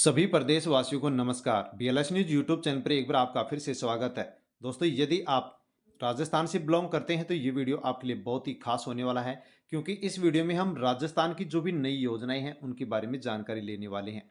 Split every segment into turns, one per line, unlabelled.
सभी प्रदेशवासियों को नमस्कार। बीएलएस न्यूज यूट्यूब चैनल पर एक बार आपका फिर से स्वागत है। दोस्तों, यदि आप राजस्थान से बिलोंग करते हैं तो ये वीडियो आपके लिए बहुत ही खास होने वाला है, क्योंकि इस वीडियो में हम राजस्थान की जो भी नई योजनाएं हैं उनके बारे में जानकारी लेने वाले हैं।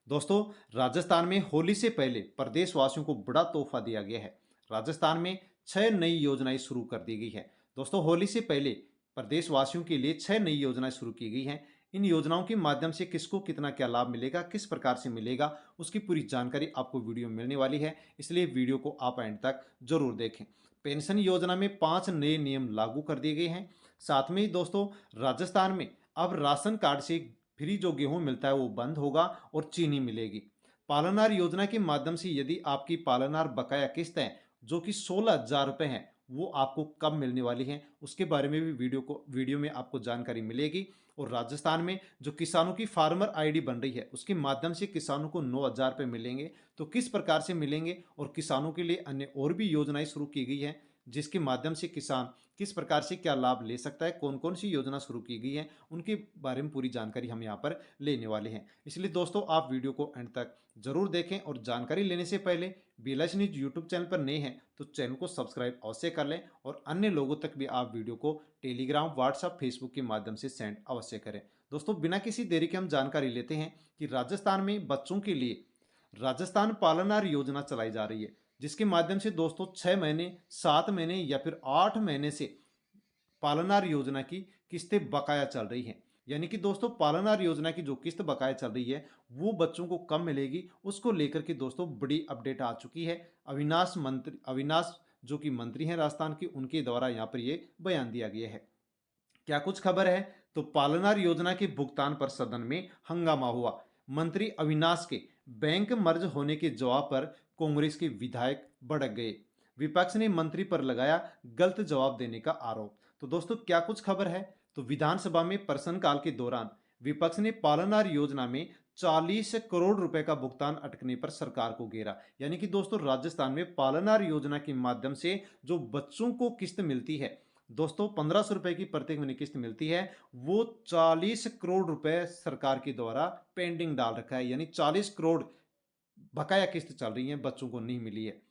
दोस्तों, राजस्थान में होली से पहले प्रदेशवासियों को बड़ा तोहफा दिया गया है। राजस्थान में 6 नई योजनाएं शुरू कर दी गई है। दोस्तों, होली से पहले प्रदेशवासियों के लिए 6 नई योजनाएं शुरू की गई हैं। इन योजनाओं के माध्यम से किसको कितना क्या लाभ मिलेगा, किस प्रकार से मिलेगा, उसकी पूरी जानकारी आपको वीडियो में मिलने वाली है। इसलिए वीडियो को आप एंड तक जरूर देखें। पेंशन योजना में 5 नए नियम लागू कर दिए गए हैं। साथ में ही दोस्तों, राजस्थान में अब राशन कार्ड से फ्री जो गेहूं मिलता है वो बंद होगा और चीनी मिलेगी। पालनार योजना के माध्यम से यदि आपकी पालनार बकाया किस्त है जो कि 16,000 रुपये है, वो आपको कब मिलने वाली है उसके बारे में भी वीडियो में आपको जानकारी मिलेगी। और राजस्थान में जो किसानों की फार्मर आईडी बन रही है उसके माध्यम से किसानों को 9,000 रुपये मिलेंगे। तो किस प्रकार से मिलेंगे और किसानों के लिए अन्य और भी योजनाएं शुरू की गई हैं जिसके माध्यम से किसान किस प्रकार से क्या लाभ ले सकता है, कौन कौन सी योजना शुरू की गई है, उनके बारे में पूरी जानकारी हम यहाँ पर लेने वाले हैं। इसलिए दोस्तों, आप वीडियो को एंड तक जरूर देखें और जानकारी लेने से पहले बीएलएस न्यूज यूट्यूब चैनल पर नए हैं तो चैनल को सब्सक्राइब अवश्य कर लें और अन्य लोगों तक भी आप वीडियो को टेलीग्राम, व्हाट्सएप, फेसबुक के माध्यम से सेंड अवश्य करें। दोस्तों, बिना किसी देरी के हम जानकारी लेते हैं कि राजस्थान में बच्चों के लिए राजस्थान पालनार योजना चलाई जा रही है, जिसके माध्यम से दोस्तों 6 महीने, 7 महीने या फिर 8 महीने से पालनार योजना की किस्तें बकाया चल रही हैं। यानी कि दोस्तों, पालनार योजना की जो किस्त बकाया चल रही है वो बच्चों को कब मिलेगी उसको लेकर के दोस्तों बड़ी अपडेट आ चुकी है। अविनाश जो कि मंत्री हैं राजस्थान की, उनके द्वारा यहाँ पर ये बयान दिया गया है। क्या कुछ खबर है? तो पालनार योजना के भुगतान पर सदन में हंगामा हुआ। मंत्री अविनाश के बैंक मर्ज होने के जवाब पर कांग्रेस के विधायक भड़क गए। विपक्ष ने मंत्री पर लगाया गलत जवाब देने का आरोप। तो दोस्तों, क्या कुछ खबर है? तो विधानसभा में प्रश्नकाल के दौरान विपक्ष ने पालनार योजना में 40 करोड़ रुपए का भुगतान अटकने पर सरकार को घेरा। यानी कि दोस्तों, राजस्थान में पालनार योजना के माध्यम से जो बच्चों को किस्त मिलती है दोस्तों, 1,500 रुपए की प्रत्येक महीने किस्त मिलती है, वो 40 करोड़ रुपए सरकार के द्वारा पेंडिंग डाल रखा है। यानी 40 करोड़ बकाया किस्त चल रही है, बच्चों को नहीं मिली है।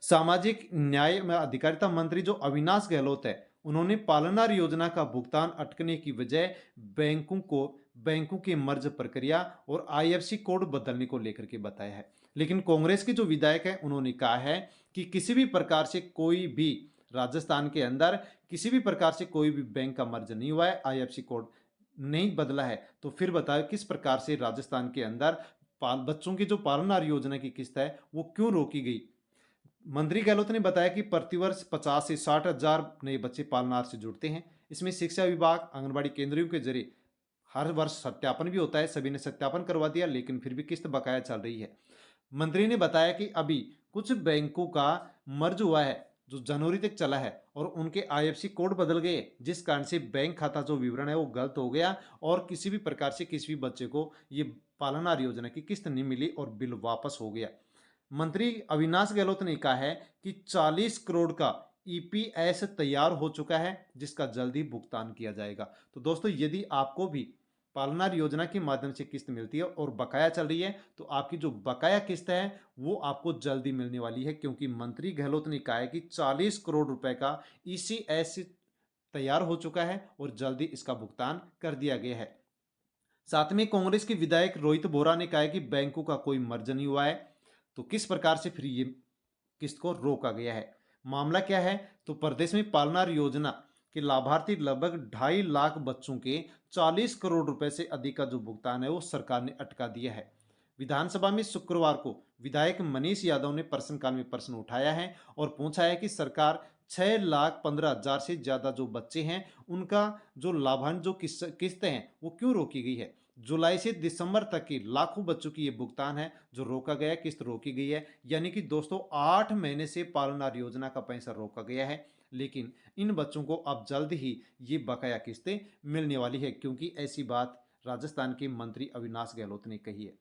सामाजिक न्याय में अधिकारिता मंत्री जो अविनाश गहलोत है, उन्होंने पालनार योजना का भुगतान अटकने की वजह बैंकों की मर्ज प्रक्रिया और आईएफएससी कोड बदलने को लेकर के बताया है। लेकिन कांग्रेस के जो विधायक हैं उन्होंने कहा है कि किसी भी प्रकार से कोई भी राजस्थान के अंदर किसी भी प्रकार से कोई भी बैंक का मर्ज नहीं हुआ है, आईएफएससी कोड नहीं बदला है। तो फिर बताओ किस प्रकार से राजस्थान के अंदर बच्चों की जो पालनार योजना की किस्त है वो क्यों रोकी गई? मंत्री गहलोत ने बताया कि प्रतिवर्ष 50 से 60,000 नए बच्चे पालनार से जुड़ते हैं। इसमें शिक्षा विभाग, आंगनबाड़ी केंद्रों के जरिए हर वर्ष सत्यापन भी होता है। सभी ने सत्यापन करवा दिया लेकिन फिर भी किस्त बकाया चल रही है। मंत्री ने बताया कि अभी कुछ बैंकों का मर्ज हुआ है जो जनवरी तक चला है और उनके आईएफएससी कोड बदल गए, जिस कारण से बैंक खाता जो विवरण है वो गलत हो गया और किसी भी प्रकार से किसी भी बच्चे को ये पालनार योजना की किस्त नहीं मिली और बिल वापस हो गया। मंत्री अविनाश गहलोत ने कहा है कि 40 करोड़ का ईपीएस तैयार हो चुका है जिसका जल्दी भुगतान किया जाएगा। तो दोस्तों, यदि आपको भी पालनार योजना के माध्यम से किस्त मिलती है और बकाया चल रही है तो आपकी जो बकाया किस्त है वो आपको जल्दी मिलने वाली है, क्योंकि मंत्री गहलोत ने कहा है कि 40 करोड़ रुपए का ईसीएस तैयार हो चुका है और जल्दी इसका भुगतान कर दिया गया है। साथ में कांग्रेस के विधायक रोहित बोरा ने कहा है कि बैंकों का कोई मर्ज नहीं हुआ है, तो किस प्रकार से फिर ये किस्त को रोका गया है? मामला क्या है? तो प्रदेश में पालनार योजना के लाभार्थी लगभग 2.5 लाख बच्चों के 40 करोड़ रुपए से अधिक का जो भुगतान है वो सरकार ने अटका दिया है। विधानसभा में शुक्रवार को विधायक मनीष यादव ने प्रश्नकाल में प्रश्न उठाया है और पूछा है कि सरकार 6,15,000 से ज्यादा जो बच्चे हैं उनका जो लाभांश जो किस्तें हैं वो क्यों रोकी गई है? जुलाई से दिसंबर तक की लाखों बच्चों की ये भुगतान है जो रोका गया है, किस्त रोकी गई है। यानी कि दोस्तों, 8 महीने से पालनार योजना का पैसा रोका गया है, लेकिन इन बच्चों को अब जल्द ही ये बकाया किस्तें मिलने वाली है, क्योंकि ऐसी बात राजस्थान के मंत्री अविनाश गहलोत ने कही है।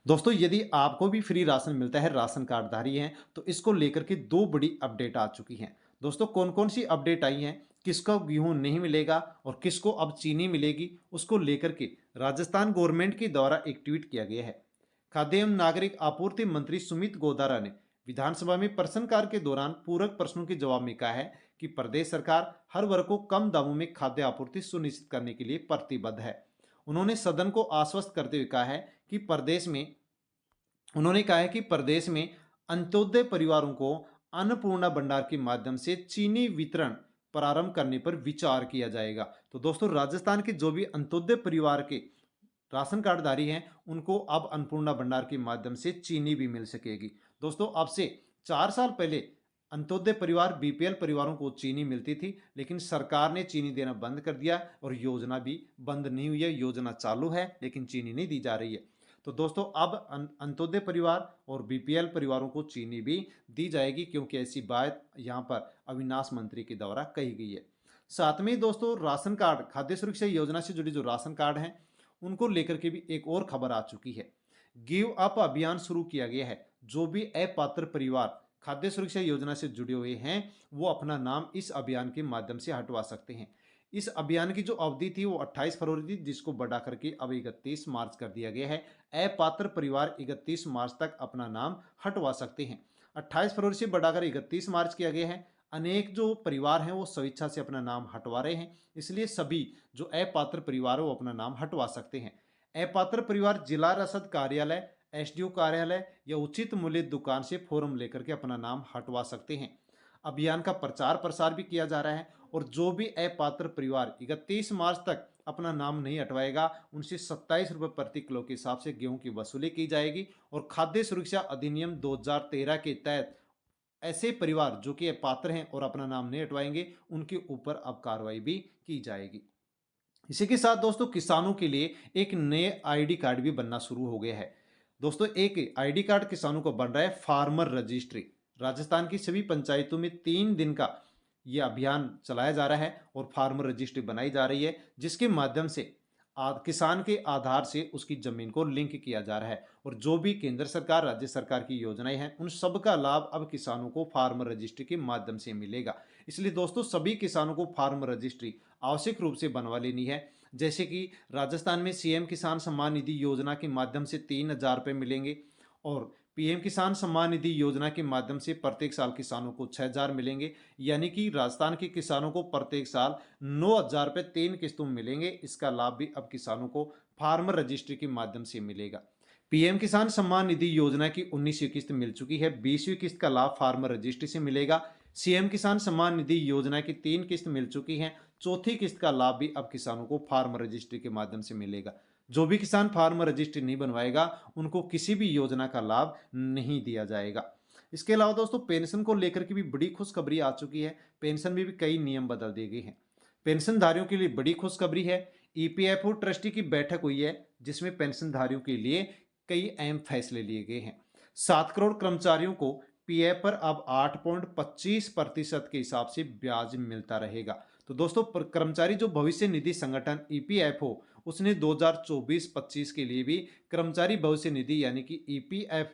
दोस्तों, यदि आपको भी फ्री राशन मिलता है, राशन कार्डधारी हैं, तो इसको लेकर के 2 बड़ी अपडेट आ चुकी हैं। दोस्तों, कौन कौन सी अपडेट आई हैं, किसको गेहूं नहीं मिलेगा और किसको अब चीनी मिलेगी, उसको लेकर के राजस्थान गवर्नमेंट के द्वारा एक ट्वीट किया गया है। खाद्य एवं नागरिक आपूर्ति मंत्री सुमित गोदारा ने विधानसभा में प्रश्नकाल के दौरान पूरक प्रश्नों के जवाब में कहा है कि प्रदेश सरकार हर वर्ग को कम दामों में खाद्य आपूर्ति सुनिश्चित करने के लिए प्रतिबद्ध है। उन्होंने सदन को आश्वस्त करते हुए कहा है कि प्रदेश में अंत्योदय परिवारों को अन्नपूर्णा भंडार के माध्यम से चीनी वितरण प्रारंभ करने पर विचार किया जाएगा। तो दोस्तों, राजस्थान के जो भी अंत्योदय परिवार के राशन कार्डधारी हैं उनको अब अन्नपूर्णा भंडार के माध्यम से चीनी भी मिल सकेगी। दोस्तों, अब से 4 साल पहले अंत्योदय परिवार बीपीएल परिवारों को चीनी मिलती थी, लेकिन सरकार ने चीनी देना बंद कर दिया और योजना भी बंद नहीं हुई है। योजना चालू है लेकिन चीनी नहीं दी जा रही है। तो दोस्तों, अब अंत्योदय परिवार और बीपीएल परिवारों को चीनी भी दी जाएगी, क्योंकि ऐसी बात यहाँ पर अविनाश मंत्री के द्वारा कही गई है। साथ में दोस्तों, राशन कार्ड, खाद्य सुरक्षा योजना से जुड़ी जो राशन कार्ड हैं उनको लेकर के भी एक और खबर आ चुकी है। गिव अप अभियान शुरू किया गया है। जो भी अपात्र परिवार खाद्य सुरक्षा योजना से जुड़े हुए हैं वो अपना नाम इस अभियान के माध्यम से हटवा सकते हैं। इस अभियान की जो अवधि थी वो 28 फरवरी थी, जिसको बढ़ा करके अब 31 मार्च कर दिया गया है। अपात्र परिवार 31 मार्च तक अपना नाम हटवा सकते हैं। 28 फरवरी से बढ़ाकर 31 मार्च किया गया है। अनेक जो परिवार हैं वो स्वेच्छा से अपना नाम हटवा रहे हैं, इसलिए सभी जो अपात्र परिवार है वो अपना नाम हटवा सकते हैं। अपात्र परिवार जिला रसद कार्यालय, एसडीओ कार्यालय या उचित मूल्य दुकान से फॉर्म लेकर के अपना नाम हटवा सकते हैं। अभियान का प्रचार प्रसार भी किया जा रहा है और जो भी अपात्र परिवार 31 मार्च तक अपना नाम नहीं हटवाएगा उनसे 27 रुपये प्रति किलो के हिसाब से गेहूं की वसूली की जाएगी। और खाद्य सुरक्षा अधिनियम 2013 के तहत ऐसे परिवार जो कि पात्र हैं और अपना नाम नहीं हटवाएंगे उनके ऊपर अब कार्रवाई भी की जाएगी। इसी के साथ दोस्तों, किसानों के लिए एक नए आईडी कार्ड भी बनना शुरू हो गया है। दोस्तों, एक आईडी कार्ड किसानों को बन रहा है, फार्मर रजिस्ट्री। राजस्थान की सभी पंचायतों में 3 दिन का यह अभियान चलाया जा रहा है और फार्मर रजिस्ट्री बनाई जा रही है, जिसके माध्यम से किसान के आधार से उसकी जमीन को लिंक किया जा रहा है। और जो भी केंद्र सरकार, राज्य सरकार की योजनाएं हैं उन सब का लाभ अब किसानों को फार्मर रजिस्ट्री के माध्यम से मिलेगा। इसलिए दोस्तों, सभी किसानों को फार्मर रजिस्ट्री आवश्यक रूप से बनवा लेनी है। जैसे कि राजस्थान में सीएम किसान सम्मान निधि योजना के माध्यम से 3,000 रुपये मिलेंगे और पीएम किसान सम्मान निधि योजना के माध्यम से प्रत्येक साल किसानों को 6,000 मिलेंगे। यानी कि राजस्थान के किसानों को प्रत्येक साल 9,000 रुपये 3 किस्तों में मिलेंगे। इसका लाभ भी अब किसानों को फार्मर रजिस्ट्री के माध्यम से मिलेगा। पीएम किसान सम्मान निधि योजना की 19वीं किस्त मिल चुकी है, 20वीं किस्त का लाभ फार्मर रजिस्ट्री से मिलेगा। सीएम किसान सम्मान निधि योजना की 3 किस्त मिल चुकी हैं, चौथी किस्त का लाभ भी अब किसानों को फार्मर रजिस्ट्री के माध्यम से मिलेगा। जो भी किसान फार्मर रजिस्ट्री नहीं बनवाएगा उनको किसी भी योजना का लाभ नहीं दिया जाएगा। इसके अलावा दोस्तों, पेंशन को लेकर के भी बड़ी खुशखबरी आ चुकी है। पेंशन में भी कई नियम बदल दिए गए हैं। पेंशनधारियों के लिए बड़ी खुशखबरी है। ईपीएफओ ट्रस्टी की बैठक हुई है जिसमें पेंशनधारियों के लिए कई अहम फैसले लिए गए हैं। 7 करोड़ कर्मचारियों को पीएफ पर अब 8.25% के हिसाब से ब्याज मिलता रहेगा। तो दोस्तों, कर्मचारी जो भविष्य निधि संगठन ईपीएफओ उसने 2024-25 के लिए भी कर्मचारी भविष्य निधि यानी कि ईपीएफ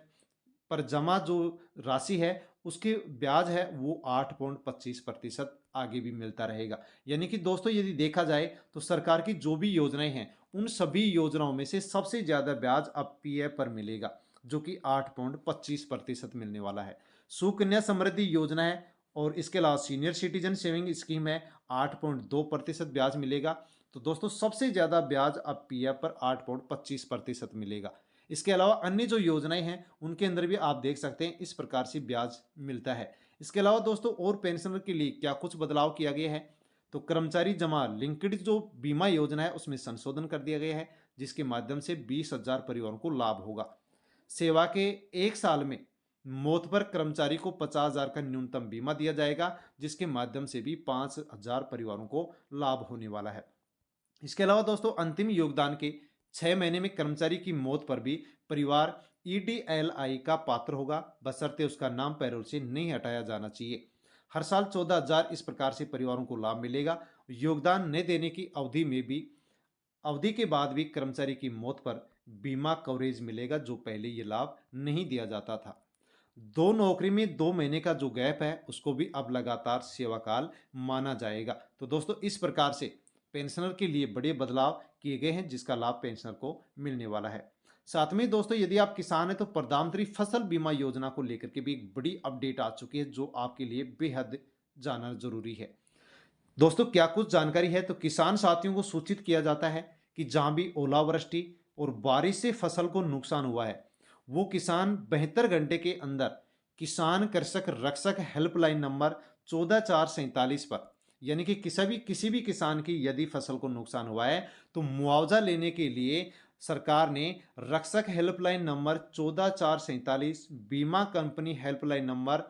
पर जमा जो राशि है उसके ब्याज है वो 8.25% आगे भी मिलता रहेगा। यानी कि दोस्तों, यदि देखा जाए तो सरकार की जो भी योजनाएं हैं उन सभी योजनाओं में से सबसे ज्यादा ब्याज अब पीएफ पर मिलेगा, जो कि 8.25% मिलने वाला है। सुकन्या समृद्धि योजना है और इसके अलावा सीनियर सिटीजन सेविंग स्कीम है, 8.2% ब्याज मिलेगा। तो दोस्तों, सबसे ज्यादा ब्याज अब पीएफ पर 8.25% मिलेगा। इसके अलावा अन्य जो योजनाएं हैं उनके अंदर भी आप देख सकते हैं इस प्रकार से ब्याज मिलता है। इसके अलावा दोस्तों, और पेंशनर के लिए क्या कुछ बदलाव किया गया है, तो कर्मचारी जमा लिंक्ड जो बीमा योजना है उसमें संशोधन कर दिया गया है, जिसके माध्यम से 20,000 परिवारों को लाभ होगा। सेवा के 1 साल में मौत पर कर्मचारी को 50,000 का न्यूनतम बीमा दिया जाएगा, जिसके माध्यम से भी 5,000 परिवारों को लाभ होने वाला है। इसके अलावा दोस्तों, अंतिम योगदान के 6 महीने में कर्मचारी की मौत पर भी परिवार ईडीएलआई का पात्र होगा, बशर्ते उसका नाम पैरोल से नहीं हटाया जाना चाहिए। हर साल 14,000 इस प्रकार से परिवारों को लाभ मिलेगा। योगदान न देने की अवधि के बाद भी कर्मचारी की मौत पर बीमा कवरेज मिलेगा, जो पहले ये लाभ नहीं दिया जाता था। 2 नौकरी में 2 महीने का जो गैप है उसको भी अब लगातार सेवा काल माना जाएगा। तो दोस्तों, इस प्रकार से पेंशनर के लिए बड़े बदलाव किए गए हैं जिसका लाभ पेंशनर को मिलने वाला है। साथ में दोस्तों यदि आप किसान हैं तो प्रधानमंत्री फसल बीमा योजना को लेकर के भी एक बड़ी अपडेट आ चुकी है जो आपके लिए बेहद जानना जरूरी है। दोस्तों क्या कुछ जानकारी है, तो किसान साथियों को सूचित किया जाता है कि जहां भी ओलावृष्टि और बारिश से फसल को नुकसान हुआ है वो किसान 72 घंटे के अंदर किसान कृषक रक्षक हेल्पलाइन नंबर 14447 पर, यानी कि किसी भी किसान की यदि फसल को नुकसान हुआ है तो मुआवजा लेने के लिए सरकार ने रक्षक हेल्पलाइन नंबर 14447, बीमा कंपनी हेल्पलाइन नंबर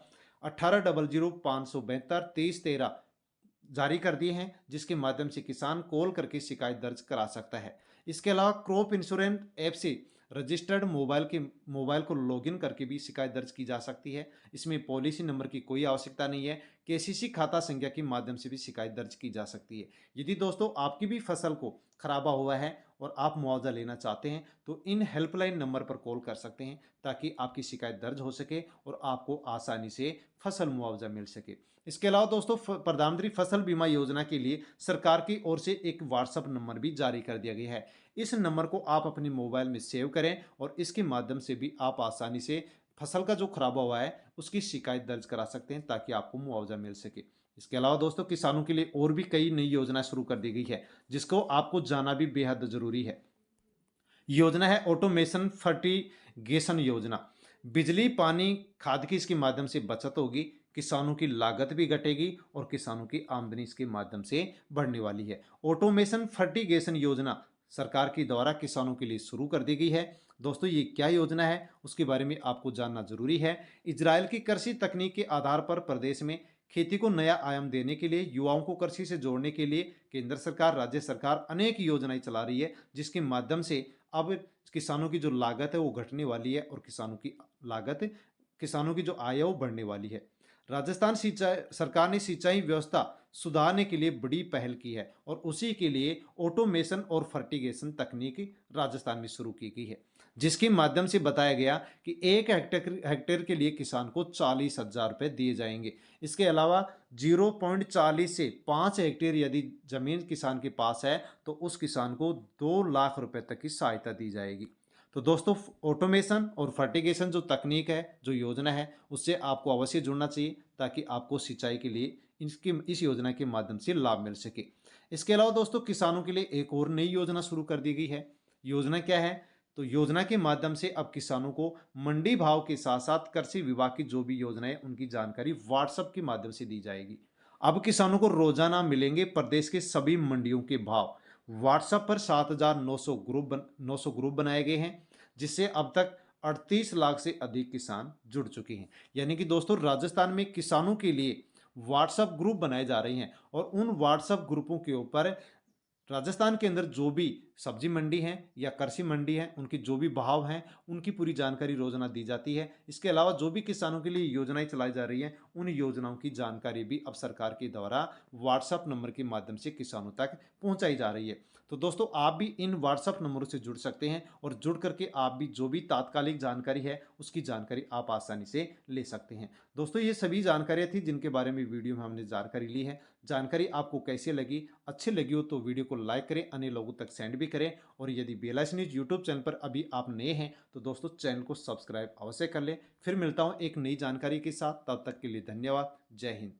1800 572 2313 जारी कर दिए हैं, जिसके माध्यम से किसान कॉल करके शिकायत दर्ज करा सकता है। इसके अलावा क्रॉप इंश्योरेंस ऐप से रजिस्टर्ड मोबाइल को लॉगिन करके भी शिकायत दर्ज की जा सकती है। इसमें पॉलिसी नंबर की कोई आवश्यकता नहीं है। केसीसी खाता संख्या के माध्यम से भी शिकायत दर्ज की जा सकती है। यदि दोस्तों आपकी भी फसल को खराबा हुआ है और आप मुआवजा लेना चाहते हैं तो इन हेल्पलाइन नंबर पर कॉल कर सकते हैं ताकि आपकी शिकायत दर्ज हो सके और आपको आसानी से फसल मुआवजा मिल सके। इसके अलावा दोस्तों प्रधानमंत्री फसल बीमा योजना के लिए सरकार की ओर से एक व्हाट्सएप नंबर भी जारी कर दिया गया है। इस नंबर को आप अपने मोबाइल में सेव करें और इसके माध्यम से भी आप आसानी से फसल का जो खराबा हुआ है उसकी शिकायत दर्ज करा सकते हैं ताकि आपको मुआवजा मिल सके। इसके अलावा दोस्तों किसानों के लिए और भी कई नई योजना शुरू कर दी गई है जिसको आपको जानना भी बेहद जरूरी है। योजना है ऑटोमेशन फर्टिगेशन योजना। बिजली पानी खाद की इसके माध्यम से बचत होगी, किसानों की लागत भी घटेगी और किसानों की आमदनी इसके माध्यम से बढ़ने वाली है। ऑटोमेशन फर्टिगेशन योजना सरकार के द्वारा किसानों के लिए शुरू कर दी गई है। दोस्तों ये क्या योजना है उसके बारे में आपको जानना जरूरी है। इजराइल की कृषि तकनीक के आधार पर प्रदेश में खेती को नया आयाम देने के लिए, युवाओं को कृषि से जोड़ने के लिए केंद्र सरकार राज्य सरकार अनेक योजनाएं चला रही है, जिसके माध्यम से अब किसानों की जो लागत है वो घटने वाली है और किसानों की जो आय है वो बढ़ने वाली है। राजस्थान सिंचाई सरकार ने सिंचाई व्यवस्था सुधारने के लिए बड़ी पहल की है और उसी के लिए ऑटोमेशन और फर्टिगेशन तकनीक राजस्थान में शुरू की गई है, जिसके माध्यम से बताया गया कि 1 हेक्टेयर के लिए किसान को 40,000 रुपये दिए जाएंगे। इसके अलावा 0.40 से 5 हेक्टेयर यदि जमीन किसान के पास है तो उस किसान को 2 लाख रुपए तक की सहायता दी जाएगी। तो दोस्तों ऑटोमेशन और फर्टिगेशन जो तकनीक है, जो योजना है, उससे आपको अवश्य जुड़ना चाहिए ताकि आपको सिंचाई के लिए इस योजना के माध्यम से लाभ मिल सके। इसके अलावा दोस्तों किसानों के लिए एक और नई योजना शुरू कर दी गई है। योजना क्या है, तो योजना के माध्यम से अब किसानों को मंडी भाव के साथ साथ कृषि विभाग की जो भी योजनाएं उनकी जानकारी व्हाट्सएप के माध्यम से दी जाएगी। अब किसानों को रोजाना मिलेंगे प्रदेश के सभी मंडियों के भाव। व्हाट्सएप पर 900 ग्रुप बनाए गए हैं, जिससे अब तक 38 लाख से अधिक किसान जुड़ चुके हैं। यानी कि दोस्तों राजस्थान में किसानों के लिए व्हाट्सएप ग्रुप बनाए जा रहे हैं और उन व्हाट्सएप ग्रुपों के ऊपर राजस्थान के अंदर जो भी सब्जी मंडी है या कृषि मंडी है उनकी जो भी भाव हैं उनकी पूरी जानकारी रोजाना दी जाती है। इसके अलावा जो भी किसानों के लिए योजनाएं चलाई जा रही हैं उन योजनाओं की जानकारी भी अब सरकार के द्वारा व्हाट्सएप नंबर के माध्यम से किसानों तक पहुंचाई जा रही है। तो दोस्तों आप भी इन व्हाट्सएप नंबरों से जुड़ सकते हैं और जुड़ करके आप भी जो भी तात्कालिक जानकारी है उसकी जानकारी आप आसानी से ले सकते हैं। दोस्तों ये सभी जानकारियां थी जिनके बारे में वीडियो में हमने जानकारी ली है। जानकारी आपको कैसी लगी, अच्छी लगी हो तो वीडियो को लाइक करें, अन्य लोगों तक सेंड भी करें और यदि BLS न्यूज़ यूट्यूब चैनल पर अभी आप नए हैं तो दोस्तों चैनल को सब्सक्राइब अवश्य कर लें। फिर मिलता हूं एक नई जानकारी के साथ, तब तक के लिए धन्यवाद। जय हिंद।